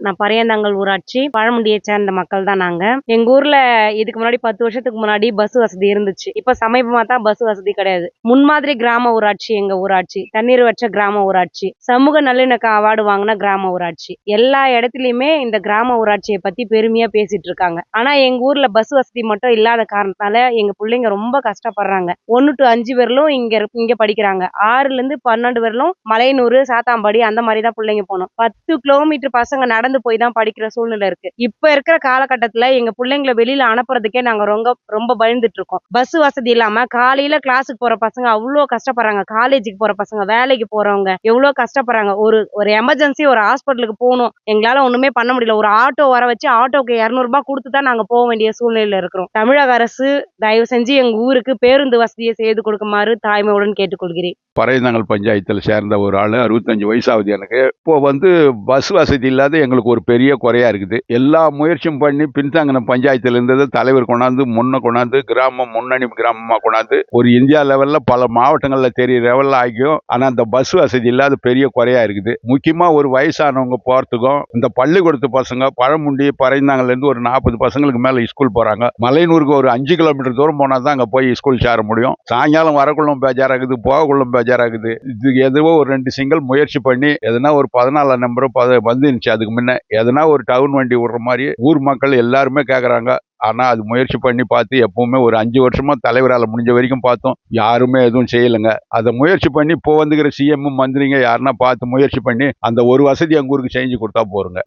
நான் பரையந்தாங்கல் ஊராட்சி பழமுண்டியை சேர்ந்த மக்கள் தான் நாங்க. எங்க ஊர்ல இதுக்கு முன்னாடி 10 வருஷத்துக்கு முன்னாடி பஸ் வசதி இருந்துச்சு. இப்ப சமீபமா தான் பஸ் வசதி கிடையாது. முன்மாதிரி கிராம ஊராட்சி எங்க ஊராட்சி. தண்ணீர் வற்ற கிராம ஊராட்சி. சமூக நல்லிணக்க அவார்டு வாங்கின கிராம ஊராட்சி. எல்லா இடத்துலயுமே இந்த கிராம ஊராட்சியை பத்தி பெருமையா பேசிட்டு இருக்காங்க. ஆனா எங்க ஊர்ல பஸ் வசதி மட்டும் இல்லாத காரணத்தால எங்க பிள்ளைங்க ரொம்ப கஷ்டப்படுறாங்க. 1 to 5 வரலும் இங்க படிக்கிறாங்க. 6ல இருந்து 12 வரலும் மலையனூர், சாத்தாம்பாடி அந்த மாதிரி தான் பிள்ளைங்க போகணும். 10 கிலோமீட்டர் பசங்க நடந்து போய் தான் படிக்கிற சூழ்நிலை இருக்கு. இப்ப இருக்கிற காலகட்டத்துல எங்க பிள்ளைங்களை வெளியில அனுப்புறதுக்கே நாங்க ரொம்ப ரொம்ப பயந்துட்டு இருக்கோம். பஸ் வசதி இல்லாம காலையில கிளாஸுக்கு போற பசங்க அவ்வளோ கஷ்டப்படுறாங்க. காலேஜுக்கு போற பசங்க, வேலைக்கு போறவங்க எவ்வளவு கஷ்டப்படுறாங்க. ஒரு எமர்ஜென்சி ஒரு ஹாஸ்பிட்டலுக்கு போகணும், எங்களால ஒண்ணுமே பண்ண முடியல. ஒரு ஆட்டோ வர வச்சு ஆட்டோக்கு 200 ரூபாய் கொடுத்து தான் நாங்க போக வேண்டிய சூழ்நிலையில இருக்கிறோம். தமிழக அரசு தயவு செஞ்சு எங்க ஊருக்கு பேருந்து வசதியை செய்து கொடுக்குமாறு தாய்மையுடன் கேட்டுக்கொள்கிறேன். பரையந்தாங்கல் பஞ்சாயத்தில் சேர்ந்த ஒரு ஆள், 65 வயசாகுது எனக்கு. இப்போ பஸ் வசதி இல்லாத எங்களுக்கு ஒரு பெரிய குறையா இருக்குது. எல்லா முயற்சியும் பண்ணி பின்தாங்கின பஞ்சாயத்தில் இருந்தது தலைவர் கொண்டாந்து கிராமம் முன்னணி கிராமமாக கொண்டாந்து ஒரு இந்தியா லெவலில் பல மாவட்டங்களில் தெரிய லெவலில் ஆகியும். ஆனால் அந்த பஸ் வசதி இல்லாத பெரிய குறையா இருக்குது. முக்கியமாக ஒரு வயசானவங்க போகிறதுக்கும் இந்த பள்ளிக்கூடத்து பசங்க பழமுண்டி பரையந்தாங்கல்லேருந்து ஒரு 40 பசங்களுக்கு மேலே ஸ்கூல் போகிறாங்க. மலையனூருக்கு ஒரு 5 கிலோமீட்டர் தூரம் போனால் தான் அங்கே போய் ஸ்கூல் சேர முடியும். சாயங்காலம் வரக்குள்ளும் பேஜாராகுது, போகக்குள்ளும் பேஜாராகுது. இதுக்கு எதுவோ ஒரு 2 சிங்கிள் முயற்சி பண்ணி எதனா ஒரு 14 நம்பரும் வந்துருந்துச்சு. அதுக்கு முன்ன எதனா ஒரு டவுன் வண்டி விடுற மாதிரி ஊர் மக்கள் எல்லாருமே கேட்குறாங்க. ஆனா அது முயற்சி பண்ணி பார்த்து எப்பவுமே ஒரு 5 வருஷமா தலைவரால் முடிஞ்ச வரைக்கும் பார்த்தோம். யாருமே எதுவும் செய்யலைங்க. அதை முயற்சி பண்ணி இப்போ வந்துக்கிற சிஎம் மந்திரிங்க யாருன்னா பார்த்து முயற்சி பண்ணி அந்த ஒரு வசதி எங்க ஊருக்கு செஞ்சு கொடுத்தா போறோங்க.